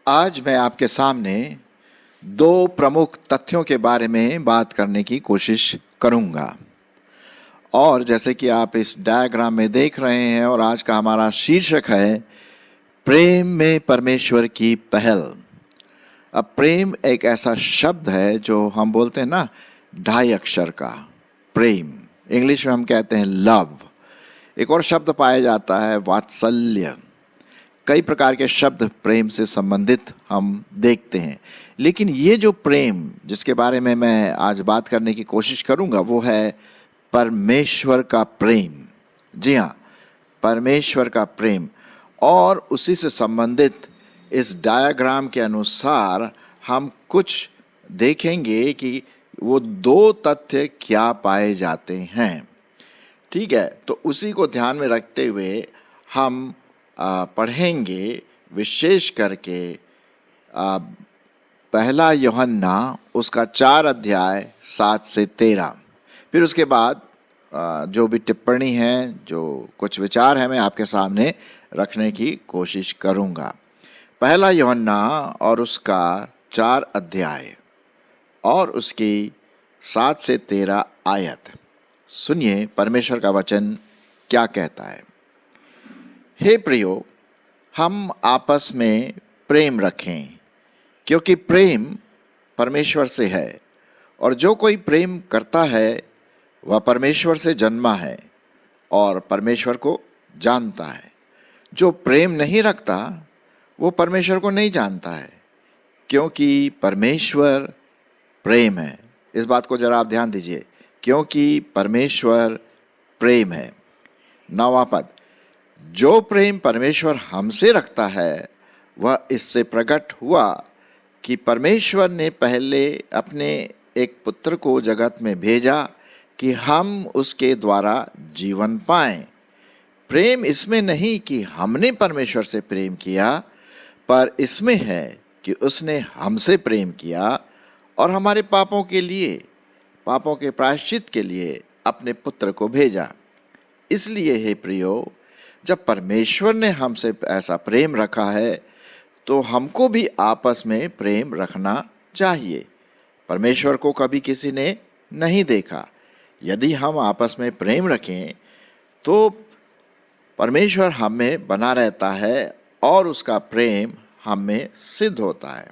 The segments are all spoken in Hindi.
आज मैं आपके सामने दो प्रमुख तथ्यों के बारे में बात करने की कोशिश करूंगा। और जैसे कि आप इस डायग्राम में देख रहे हैं और आज का हमारा शीर्षक है प्रेम में परमेश्वर की पहल। अब प्रेम एक ऐसा शब्द है जो हम बोलते हैं ना, 2.5 अक्षर का प्रेम, इंग्लिश में हम कहते हैं लव। एक और शब्द पाया जाता है वात्सल्य। कई प्रकार के शब्द प्रेम से संबंधित हम देखते हैं, लेकिन ये जो प्रेम जिसके बारे में मैं आज बात करने की कोशिश करूंगा वो है परमेश्वर का प्रेम। जी हाँ, परमेश्वर का प्रेम। और उसी से संबंधित इस डायग्राम के अनुसार हम कुछ देखेंगे कि वो दो तथ्य क्या पाए जाते हैं। ठीक है, तो उसी को ध्यान में रखते हुए हम पढ़ेंगे विशेष करके पहला यूहन्ना उसका 4 अध्याय 7 से 13। फिर उसके बाद जो भी टिप्पणी है, जो कुछ विचार है, मैं आपके सामने रखने की कोशिश करूंगा। पहला यूहन्ना और उसका 4 अध्याय और उसकी 7 से 13 आयत। सुनिए परमेश्वर का वचन क्या कहता है। हे प्रियो, हम आपस में प्रेम रखें, क्योंकि प्रेम परमेश्वर से है, और जो कोई प्रेम करता है वह परमेश्वर से जन्मा है और परमेश्वर को जानता है। जो प्रेम नहीं रखता वो परमेश्वर को नहीं जानता है, क्योंकि परमेश्वर प्रेम है। इस बात को जरा आप ध्यान दीजिए, क्योंकि परमेश्वर प्रेम है। 9वां पद, जो प्रेम परमेश्वर हमसे रखता है वह इससे प्रकट हुआ कि परमेश्वर ने पहले अपने एक पुत्र को जगत में भेजा कि हम उसके द्वारा जीवन पाएं। प्रेम इसमें नहीं कि हमने परमेश्वर से प्रेम किया, पर इसमें है कि उसने हमसे प्रेम किया और हमारे पापों के प्रायश्चित के लिए अपने पुत्र को भेजा। इसलिए हे प्रियो, जब परमेश्वर ने हमसे ऐसा प्रेम रखा है तो हमको भी आपस में प्रेम रखना चाहिए। परमेश्वर को कभी किसी ने नहीं देखा। यदि हम आपस में प्रेम रखें तो परमेश्वर हम में बना रहता है और उसका प्रेम हम में सिद्ध होता है।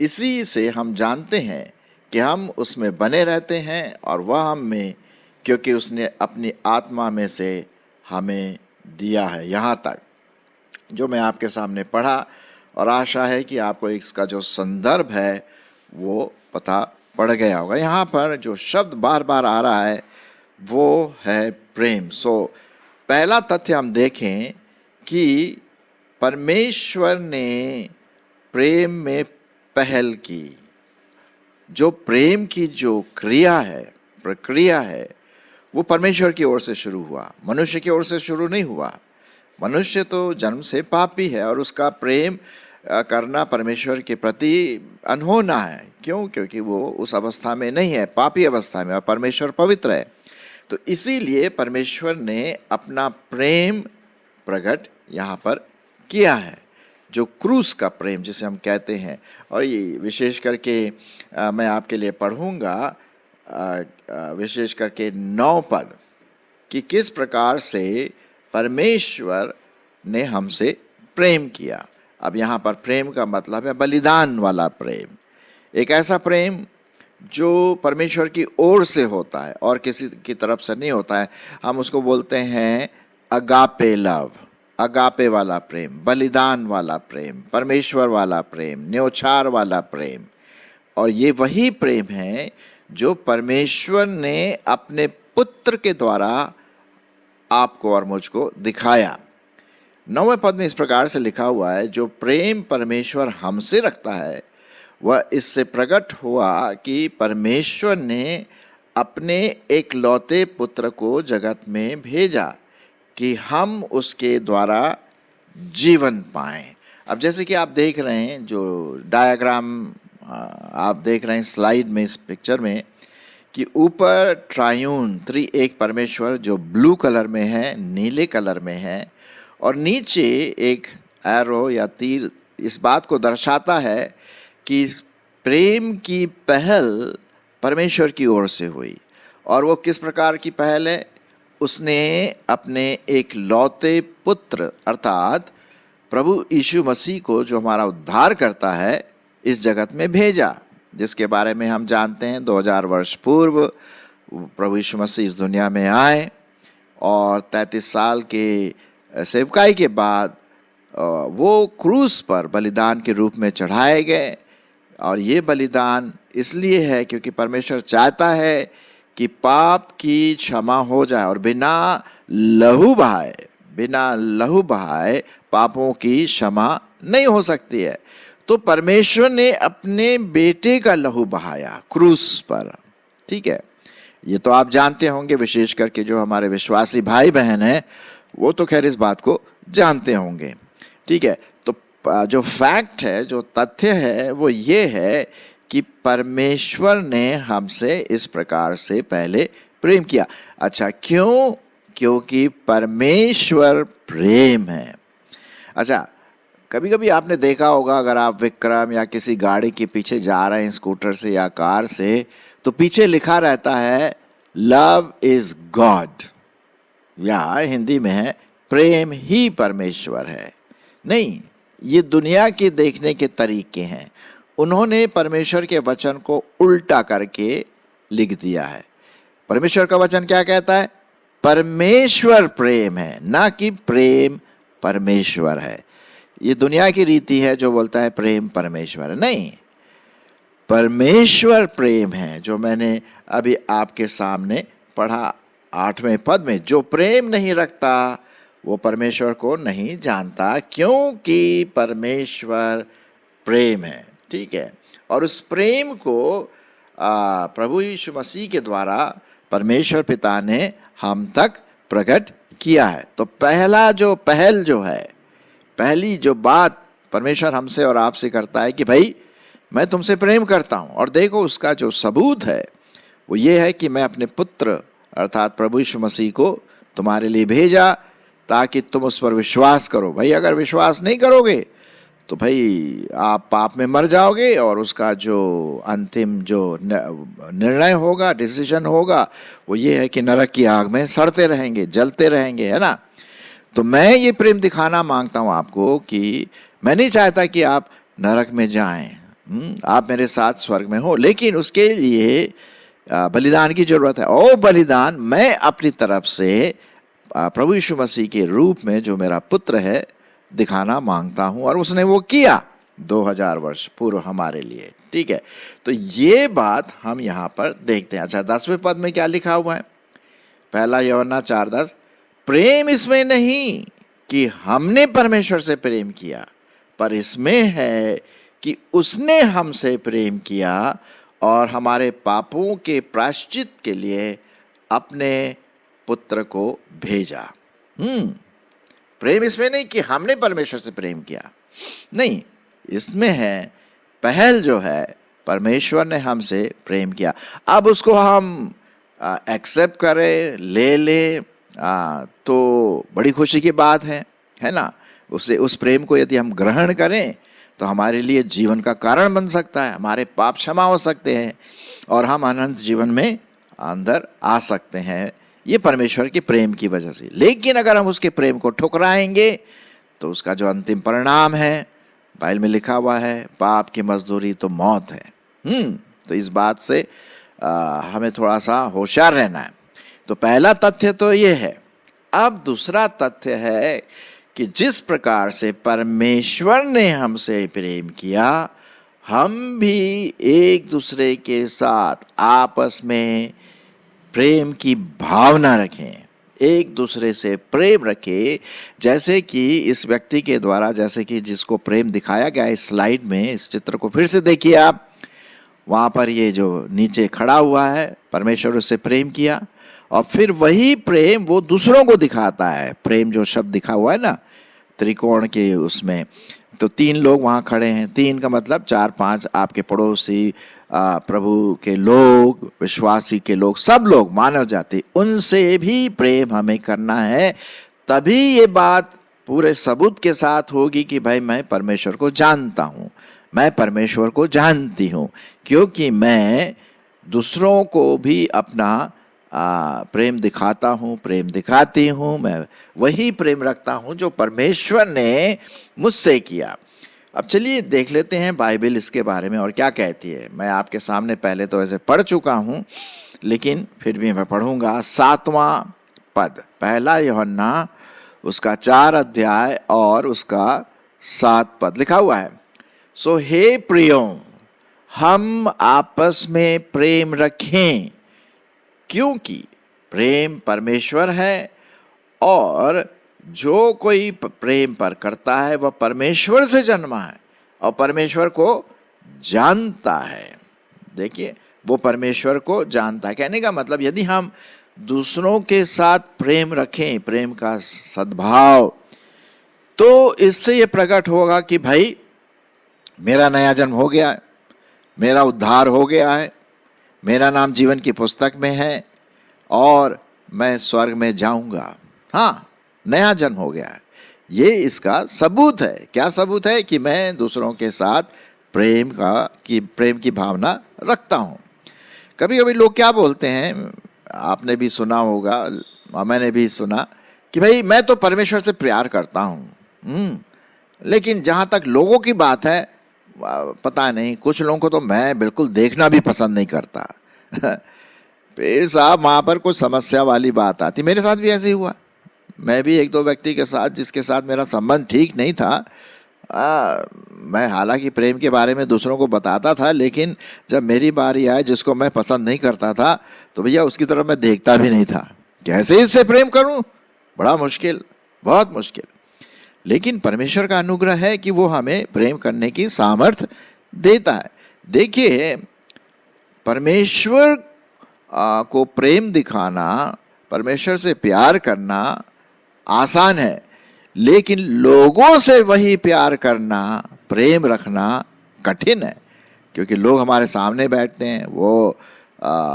इसी से हम जानते हैं कि हम उसमें बने रहते हैं और वह हम में, क्योंकि उसने अपनी आत्मा में से हमें दिया है। यहाँ तक जो मैं आपके सामने पढ़ा, और आशा है कि आपको इसका जो संदर्भ है वो पता पड़ गया होगा। यहाँ पर जो शब्द बार बार आ रहा है वो है प्रेम। पहला तथ्य हम देखें कि परमेश्वर ने प्रेम में पहल की। जो प्रेम की जो प्रक्रिया है वो परमेश्वर की ओर से शुरू हुआ, मनुष्य की ओर से शुरू नहीं हुआ। मनुष्य तो जन्म से पापी है और उसका प्रेम करना परमेश्वर के प्रति अनहोना है। क्यों? क्योंकि वो उस अवस्था में नहीं है, पापी अवस्था में, और परमेश्वर पवित्र है। तो इसीलिए परमेश्वर ने अपना प्रेम प्रकट यहाँ पर किया है, जो क्रूस का प्रेम जिसे हम कहते हैं। और ये विशेष करके मैं आपके लिए पढ़ूंगा विशेष करके 9 पद कि किस प्रकार से परमेश्वर ने हमसे प्रेम किया। अब यहाँ पर प्रेम का मतलब है बलिदान वाला प्रेम, एक ऐसा प्रेम जो परमेश्वर की ओर से होता है और किसी की तरफ से नहीं होता है। हम उसको बोलते हैं अगापे लव, अगापे वाला प्रेम, बलिदान वाला प्रेम, परमेश्वर वाला प्रेम, न्योछावर वाला प्रेम। और ये वही प्रेम है जो परमेश्वर ने अपने पुत्र के द्वारा आपको और मुझको दिखाया। 9वें पद में इस प्रकार से लिखा हुआ है, जो प्रेम परमेश्वर हमसे रखता है वह इससे प्रकट हुआ कि परमेश्वर ने अपने एकलौते पुत्र को जगत में भेजा कि हम उसके द्वारा जीवन पाएं। अब जैसे कि आप देख रहे हैं, जो डायग्राम आप देख रहे हैं स्लाइड में, इस पिक्चर में, कि ऊपर ट्रायून एक परमेश्वर जो ब्लू कलर में है, नीले कलर में है, और नीचे एक एरो या तीर इस बात को दर्शाता है कि इस प्रेम की पहल परमेश्वर की ओर से हुई। और वो किस प्रकार की पहल है? उसने अपने एक लौते पुत्र अर्थात प्रभु यीशु मसीह को, जो हमारा उद्धार करता है, इस जगत में भेजा, जिसके बारे में हम जानते हैं 2000 वर्ष पूर्व प्रभु यीशु मसीह इस दुनिया में आए और 33 साल के सेवकाई के बाद वो क्रूस पर बलिदान के रूप में चढ़ाए गए। और ये बलिदान इसलिए है क्योंकि परमेश्वर चाहता है कि पाप की क्षमा हो जाए, और बिना लहू बहाए पापों की क्षमा नहीं हो सकती है। तो परमेश्वर ने अपने बेटे का लहू बहाया क्रूस पर, ठीक है। ये तो आप जानते होंगे, विशेष करके जो हमारे विश्वासी भाई बहन हैं वो तो खैर इस बात को जानते होंगे, ठीक है। तो जो फैक्ट है, जो तथ्य है, वो ये है कि परमेश्वर ने हमसे इस प्रकार से पहले प्रेम किया। अच्छा, क्यों? क्योंकि परमेश्वर प्रेम है। अच्छा, कभी कभी आपने देखा होगा, अगर आप विक्रम या किसी गाड़ी के पीछे जा रहे हैं स्कूटर से या कार से, तो पीछे लिखा रहता है लव इज गॉड, या हिंदी में है प्रेम ही परमेश्वर है। नहीं, ये दुनिया के देखने के तरीके हैं। उन्होंने परमेश्वर के वचन को उल्टा करके लिख दिया है। परमेश्वर का वचन क्या कहता है? परमेश्वर प्रेम है, ना कि प्रेम परमेश्वर है। ये दुनिया की रीति है जो बोलता है प्रेम परमेश्वर है। नहीं, परमेश्वर प्रेम है, जो मैंने अभी आपके सामने पढ़ा 8वें पद में। जो प्रेम नहीं रखता वो परमेश्वर को नहीं जानता, क्योंकि परमेश्वर प्रेम है, ठीक है। और उस प्रेम को प्रभु यीशु मसीह के द्वारा परमेश्वर पिता ने हम तक प्रकट किया है। तो पहली जो बात परमेश्वर हमसे और आपसे करता है कि भाई मैं तुमसे प्रेम करता हूं, और देखो उसका जो सबूत है वो ये है कि मैं अपने पुत्र अर्थात प्रभु यीशु मसीह को तुम्हारे लिए भेजा ताकि तुम उस पर विश्वास करो। भाई अगर विश्वास नहीं करोगे तो भाई आप पाप में मर जाओगे, और उसका जो अंतिम जो निर्णय होगा, डिसीजन होगा, वो ये है कि नरक की आग में सड़ते रहेंगे, जलते रहेंगे, है ना। तो मैं ये प्रेम दिखाना मांगता हूं आपको कि मैं नहीं चाहता कि आप नरक में जाएं, आप मेरे साथ स्वर्ग में हो, लेकिन उसके लिए बलिदान की जरूरत है। और बलिदान मैं अपनी तरफ से प्रभु यीशु मसीह के रूप में, जो मेरा पुत्र है, दिखाना मांगता हूं, और उसने वो किया 2000 वर्ष पूर्व हमारे लिए, ठीक है। तो ये बात हम यहां पर देखते हैं। अच्छा, 10वें पद में क्या लिखा हुआ है? 1 यूहन्ना 4:10, प्रेम इसमें नहीं कि हमने परमेश्वर से प्रेम किया, पर इसमें है कि उसने हमसे प्रेम किया और हमारे पापों के प्रायश्चित के लिए अपने पुत्र को भेजा। प्रेम इसमें नहीं कि हमने परमेश्वर से प्रेम किया, नहीं, इसमें है पहल जो है परमेश्वर ने हमसे प्रेम किया। अब उसको हम एक्सेप्ट करें, ले लें, तो बड़ी खुशी की बात है ना। उस प्रेम को यदि हम ग्रहण करें तो हमारे लिए जीवन का कारण बन सकता है, हमारे पाप क्षमा हो सकते हैं और हम अनंत जीवन में अंदर आ सकते हैं, ये परमेश्वर के प्रेम की वजह से। लेकिन अगर हम उसके प्रेम को ठुकराएंगे तो उसका जो अंतिम परिणाम है, बाइबल में लिखा हुआ है, पाप की मजदूरी तो मौत है। तो इस बात से हमें थोड़ा सा होशियार रहना है। तो पहला तथ्य तो ये है। अब दूसरा तथ्य है कि जिस प्रकार से परमेश्वर ने हमसे प्रेम किया, हम भी एक दूसरे के साथ आपस में प्रेम की भावना रखें, एक दूसरे से प्रेम रखें। जैसे कि इस व्यक्ति के द्वारा, जैसे कि जिसको प्रेम दिखाया गया इस स्लाइड में, इस चित्र को फिर से देखिए आप, वहाँ पर ये जो नीचे खड़ा हुआ है, परमेश्वर उससे प्रेम किया और फिर वही प्रेम वो दूसरों को दिखाता है। प्रेम जो शब्द दिखा हुआ है ना त्रिकोण के उसमें, तो 3 लोग वहाँ खड़े हैं। 3 का मतलब 4-5 आपके पड़ोसी, प्रभु के लोग, विश्वासी के लोग, सब लोग, मानव जाति, उनसे भी प्रेम हमें करना है। तभी ये बात पूरे सबूत के साथ होगी कि भाई मैं परमेश्वर को जानता हूँ, मैं परमेश्वर को जानती हूँ, क्योंकि मैं दूसरों को भी अपना प्रेम दिखाता हूँ, प्रेम दिखाती हूँ। मैं वही प्रेम रखता हूँ जो परमेश्वर ने मुझसे किया। अब चलिए देख लेते हैं बाइबल इसके बारे में और क्या कहती है। मैं आपके सामने पहले तो ऐसे पढ़ चुका हूँ, लेकिन फिर भी मैं पढ़ूंगा। 7वां पद, पहला यूहन्ना उसका 4 अध्याय और उसका 7 पद लिखा हुआ है। सो हे प्रियो, हम आपस में प्रेम रखें, क्योंकि प्रेम परमेश्वर है, और जो कोई प्रेम पर करता है वह परमेश्वर से जन्मा है और परमेश्वर को जानता है। देखिए, वो परमेश्वर को जानता है। कहने का मतलब यदि हम दूसरों के साथ प्रेम रखें, प्रेम का सद्भाव, तो इससे ये प्रकट होगा कि भाई मेरा नया जन्म हो गया है, मेरा उद्धार हो गया है, मेरा नाम जीवन की पुस्तक में है और मैं स्वर्ग में जाऊंगा। हाँ, नया जन्म हो गया है। ये इसका सबूत है। क्या सबूत है? कि मैं दूसरों के साथ प्रेम की भावना रखता हूँ। कभी कभी लोग क्या बोलते हैं, आपने भी सुना होगा, मैंने भी सुना कि भाई मैं तो परमेश्वर से प्यार करता हूँ, लेकिन जहाँ तक लोगों की बात है, पता नहीं, कुछ लोगों को तो मैं बिल्कुल देखना भी पसंद नहीं करता। फिर साहब वहाँ पर कुछ समस्या वाली बात आती। मेरे साथ भी ऐसे ही हुआ। मैं भी एक दो व्यक्ति के साथ, जिसके साथ मेरा संबंध ठीक नहीं था, मैं हालांकि प्रेम के बारे में दूसरों को बताता था, लेकिन जब मेरी बारी आए, जिसको मैं पसंद नहीं करता था, तो भैया उसकी तरफ मैं देखता भी नहीं था। कैसे इससे प्रेम करूं? बड़ा मुश्किल, बहुत मुश्किल। लेकिन परमेश्वर का अनुग्रह है कि वो हमें प्रेम करने की सामर्थ्य देता है। देखिए, परमेश्वर को प्रेम दिखाना, परमेश्वर से प्यार करना आसान है, लेकिन लोगों से वही प्यार करना, प्रेम रखना कठिन है। क्योंकि लोग हमारे सामने बैठते हैं, वो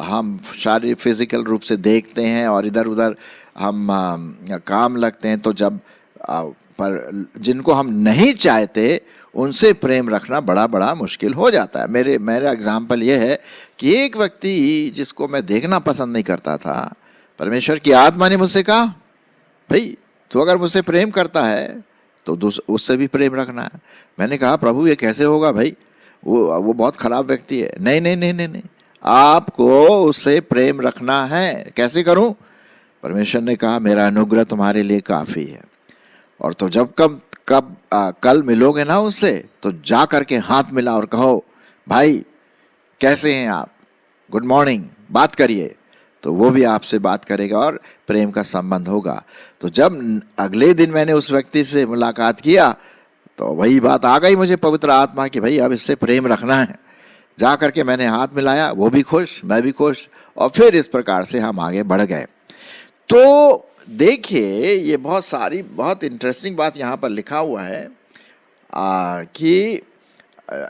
हम शारीरिक फिजिकल रूप से देखते हैं और इधर उधर हम काम लगते हैं। तो जब पर जिनको हम नहीं चाहते उनसे प्रेम रखना बड़ा बड़ा मुश्किल हो जाता है। मेरा एग्जाम्पल ये है कि एक व्यक्ति जिसको मैं देखना पसंद नहीं करता था, परमेश्वर की आत्मा ने मुझसे कहा, भाई तो अगर मुझसे प्रेम करता है तो उससे भी प्रेम रखना है। मैंने कहा, प्रभु ये कैसे होगा भाई, वो बहुत खराब व्यक्ति है। नहीं नहीं नहीं नहीं नहीं, आपको उससे प्रेम रखना है। कैसे करूं? परमेश्वर ने कहा, मेरा अनुग्रह तुम्हारे लिए काफ़ी है। और तो जब कल मिलोगे ना उससे, तो जा करके हाथ मिला और कहो, भाई कैसे हैं आप, गुड मॉर्निंग, बात करिए। तो वो भी आपसे बात करेगा और प्रेम का संबंध होगा। तो जब अगले दिन मैंने उस व्यक्ति से मुलाकात किया, तो वही बात आ गई मुझे पवित्र आत्मा की, भाई अब इससे प्रेम रखना है। जा करके मैंने हाथ मिलाया, वो भी खुश, मैं भी खुश, और फिर इस प्रकार से हम आगे बढ़ गए। तो देखिए, ये बहुत इंटरेस्टिंग बात यहाँ पर लिखा हुआ है कि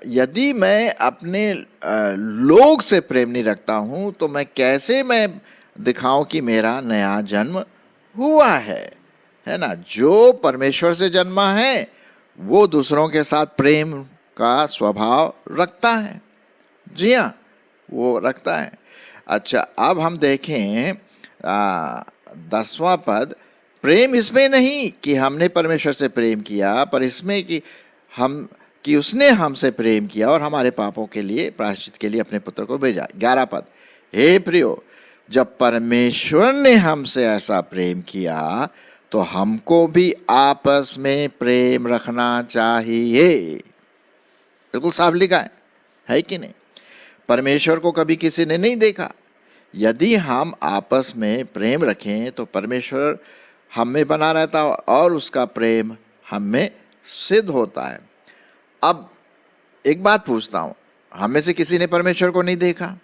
यदि मैं अपने लोग से प्रेम नहीं रखता हूँ, तो मैं कैसे दिखाऊं कि मेरा नया जन्म हुआ है ना। जो परमेश्वर से जन्मा है वो दूसरों के साथ प्रेम का स्वभाव रखता है। जी हाँ, वो रखता है। अच्छा, अब हम देखें 10वां पद। प्रेम इसमें नहीं कि हमने परमेश्वर से प्रेम किया, पर इसमें कि उसने हमसे प्रेम किया और हमारे पापों के लिए, प्रायश्चित के लिए अपने पुत्र को भेजा। 11 पद, हे प्रियो, जब परमेश्वर ने हमसे ऐसा प्रेम किया तो हमको भी आपस में प्रेम रखना चाहिए। बिल्कुल साफ लिखा है कि नहीं? परमेश्वर को कभी किसी ने नहीं देखा। यदि हम आपस में प्रेम रखें तो परमेश्वर हम में बना रहता है और उसका प्रेम हम में सिद्ध होता है। अब एक बात पूछता हूँ, हम में से किसी ने परमेश्वर को नहीं देखा?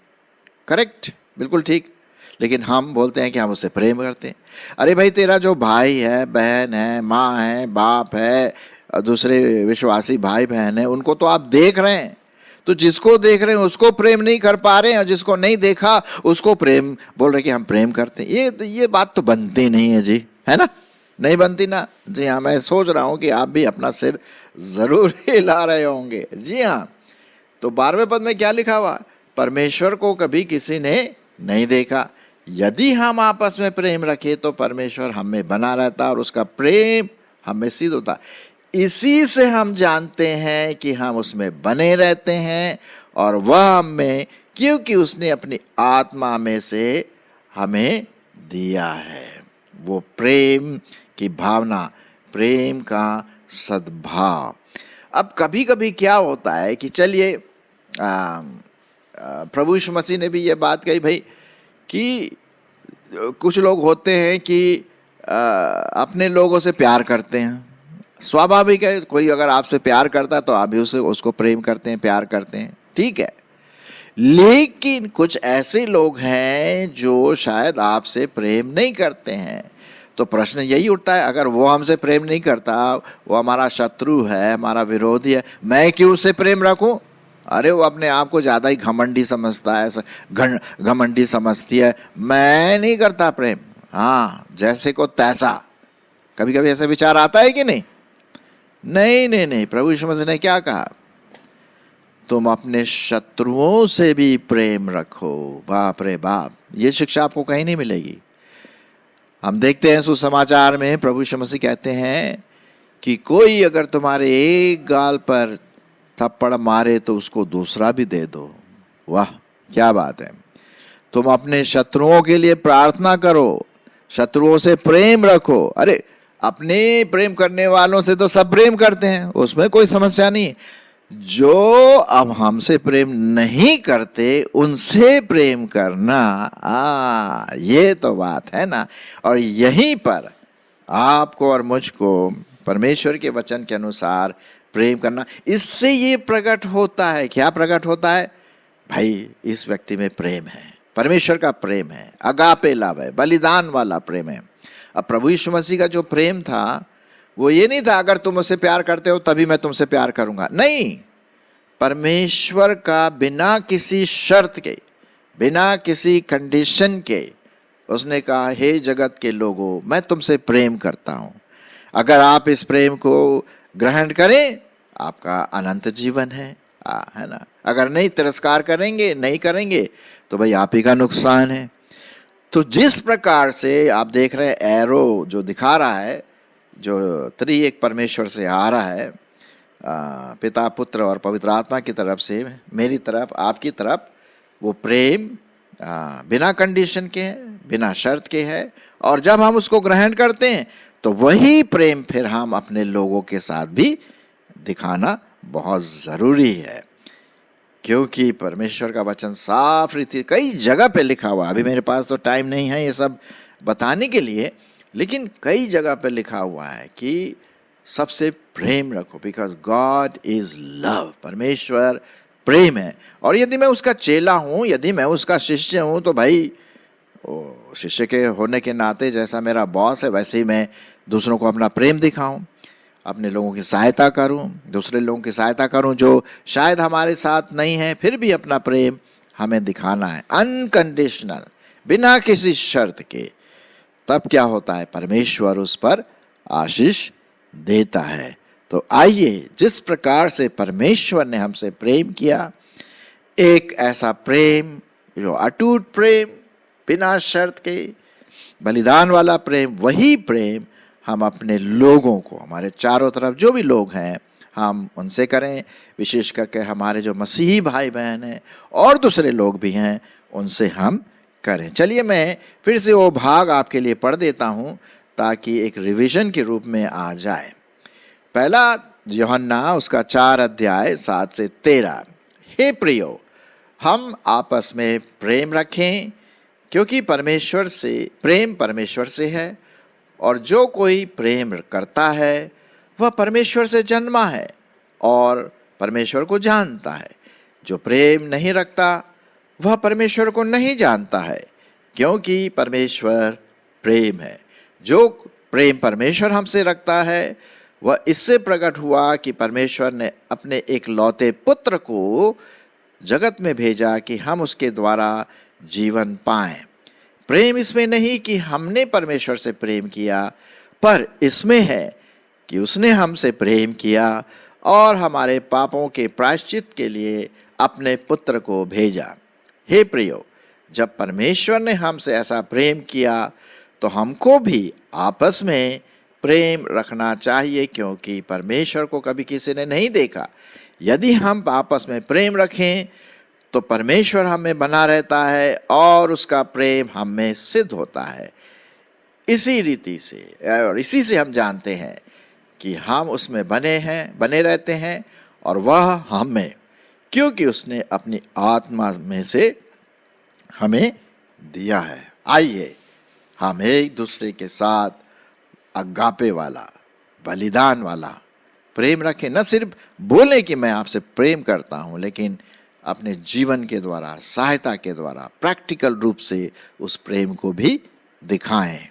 करेक्ट, बिल्कुल ठीक। लेकिन हम बोलते हैं कि हम उससे प्रेम करते हैं। अरे भाई, तेरा जो भाई है, बहन है, माँ है, बाप है, दूसरे विश्वासी भाई बहन है, उनको तो आप देख रहे हैं। तो जिसको देख रहे हैं उसको प्रेम नहीं कर पा रहे हैं, और जिसको नहीं देखा उसको प्रेम बोल रहे कि हम प्रेम करते हैं। ये बात तो बनती नहीं है जी, है ना। नहीं बनती ना? जी हाँ, मैं सोच रहा हूँ कि आप भी अपना सिर जरूर हिला रहे होंगे। जी हाँ, तो 12वें पद में क्या लिखा हुआ? परमेश्वर को कभी किसी ने नहीं देखा। यदि हम आपस में प्रेम रखें तो परमेश्वर हम में बना रहता और उसका प्रेम हम में सिद्ध होता। इसी से हम जानते हैं कि हम उसमें बने रहते हैं और वह हम में, क्योंकि उसने अपनी आत्मा में से हमें दिया है। वो प्रेम की भावना, प्रेम का सद्भाव। अब कभी कभी क्या होता है कि चलिए प्रभु यीशु मसीह ने भी ये बात कही भाई कि कुछ लोग होते हैं कि अपने लोगों से प्यार करते हैं। स्वाभाविक है, कोई अगर आपसे प्यार करता है तो आप भी उसको प्रेम करते हैं, प्यार करते हैं, ठीक है। लेकिन कुछ ऐसे लोग हैं जो शायद आपसे प्रेम नहीं करते हैं। तो प्रश्न यही उठता है, अगर वो हमसे प्रेम नहीं करता, वो हमारा शत्रु है, हमारा विरोधी है, मैं क्यों उससे प्रेम रखूं? अरे वो अपने आप को ज़्यादा ही घमंडी समझता है, घमंडी समझती है, मैं नहीं करता प्रेम। हाँ, जैसे को तैसा। कभी कभी ऐसा विचार आता है कि नहीं? नहीं नहीं नहीं, प्रभु यीशु मसीह ने क्या कहा? तुम अपने शत्रुओं से भी प्रेम रखो। बाप रे बाप, ये शिक्षा आपको कहीं नहीं मिलेगी। हम देखते हैं सुसमाचार में प्रभु यीशु मसीह कहते हैं कि कोई अगर तुम्हारे एक गाल पर थप्पड़ मारे तो उसको दूसरा भी दे दो। वाह, क्या बात है। तुम अपने शत्रुओं के लिए प्रार्थना करो, शत्रुओं से प्रेम रखो। अरे अपने प्रेम करने वालों से तो सब प्रेम करते हैं, उसमें कोई समस्या नहीं। जो अब हमसे प्रेम नहीं करते उनसे प्रेम करना, ये तो बात है ना। और यहीं पर आपको और मुझको परमेश्वर के वचन के अनुसार प्रेम करना, इससे ये प्रकट होता है। क्या प्रकट होता है? भाई इस व्यक्ति में प्रेम है, परमेश्वर का प्रेम है, अगापे लव है, बलिदान वाला प्रेम है। अब प्रभु यीशु मसीह का जो प्रेम था वो ये नहीं था अगर तुम मुझसे प्यार करते हो तभी मैं तुमसे प्यार करूंगा। नहीं, परमेश्वर का बिना किसी शर्त के, बिना किसी कंडीशन के उसने कहा, हे जगत के लोगों, मैं तुमसे प्रेम करता हूं। अगर आप इस प्रेम को ग्रहण करें, आपका अनंत जीवन है ना। अगर नहीं, तिरस्कार करेंगे, नहीं करेंगे, तो भाई आप ही का नुकसान है। तो जिस प्रकार से आप देख रहे हैं एरो जो दिखा रहा है, जो त्रिएक परमेश्वर से आ रहा है, पिता, पुत्र और पवित्र आत्मा की तरफ से मेरी तरफ, आपकी तरफ, वो प्रेम बिना कंडीशन के है, बिना शर्त के है। और जब हम उसको ग्रहण करते हैं तो वही प्रेम फिर हम अपने लोगों के साथ भी दिखाना बहुत ज़रूरी है। क्योंकि परमेश्वर का वचन साफ रीति कई जगह पे लिखा हुआ, अभी मेरे पास तो टाइम नहीं है ये सब बताने के लिए, लेकिन कई जगह पे लिखा हुआ है कि सबसे प्रेम रखो, बिकॉज गॉड इज लव। परमेश्वर प्रेम है। और यदि मैं उसका चेला हूँ, यदि मैं उसका शिष्य हूँ, तो भाई शिष्य के होने के नाते जैसा मेरा बॉस है वैसे ही मैं दूसरों को अपना प्रेम दिखाऊं, अपने लोगों की सहायता करूं, दूसरे लोगों की सहायता करूं जो शायद हमारे साथ नहीं है, फिर भी अपना प्रेम हमें दिखाना है, अनकंडीशनल, बिना किसी शर्त के। तब क्या होता है? परमेश्वर उस पर आशीष देता है। तो आइए, जिस प्रकार से परमेश्वर ने हमसे प्रेम किया, एक ऐसा प्रेम जो अटूट प्रेम, बिना शर्त के, बलिदान वाला प्रेम, वही प्रेम हम अपने लोगों को, हमारे चारों तरफ जो भी लोग हैं, हम उनसे करें। विशेष करके हमारे जो मसीही भाई बहन हैं और दूसरे लोग भी हैं, उनसे हम करें। चलिए मैं फिर से वो भाग आपके लिए पढ़ देता हूँ ताकि एक रिवीजन के रूप में आ जाए। पहला यूहन्ना उसका 4 अध्याय 7 से 13। हे प्रियो, हम आपस में प्रेम रखें, क्योंकि परमेश्वर से है, और जो कोई प्रेम करता है वह परमेश्वर से जन्मा है और परमेश्वर को जानता है। जो प्रेम नहीं रखता वह परमेश्वर को नहीं जानता है, क्योंकि परमेश्वर प्रेम है। जो प्रेम परमेश्वर हमसे रखता है वह इससे प्रकट हुआ कि परमेश्वर ने अपने एकलौते पुत्र को जगत में भेजा कि हम उसके द्वारा जीवन पाएं। प्रेम इसमें नहीं कि हमने परमेश्वर से प्रेम किया, पर इसमें है कि उसने हमसे प्रेम किया और हमारे पापों के प्रायश्चित के लिए अपने पुत्र को भेजा। हे प्रियो, जब परमेश्वर ने हमसे ऐसा प्रेम किया तो हमको भी आपस में प्रेम रखना चाहिए, क्योंकि परमेश्वर को कभी किसी ने नहीं देखा। यदि हम आपस में प्रेम रखें तो परमेश्वर हम में बना रहता है और उसका प्रेम हम में सिद्ध होता है। इसी रीति से और इसी से हम जानते हैं कि हम उसमें बने रहते हैं और वह हम में, क्योंकि उसने अपनी आत्मा में से हमें दिया है। आइए हम एक दूसरे के साथ अगापे वाला, बलिदान वाला प्रेम रखें। न सिर्फ बोले कि मैं आपसे प्रेम करता हूं, लेकिन अपने जीवन के द्वारा, सहायता के द्वारा प्रैक्टिकल रूप से उस प्रेम को भी दिखाएं।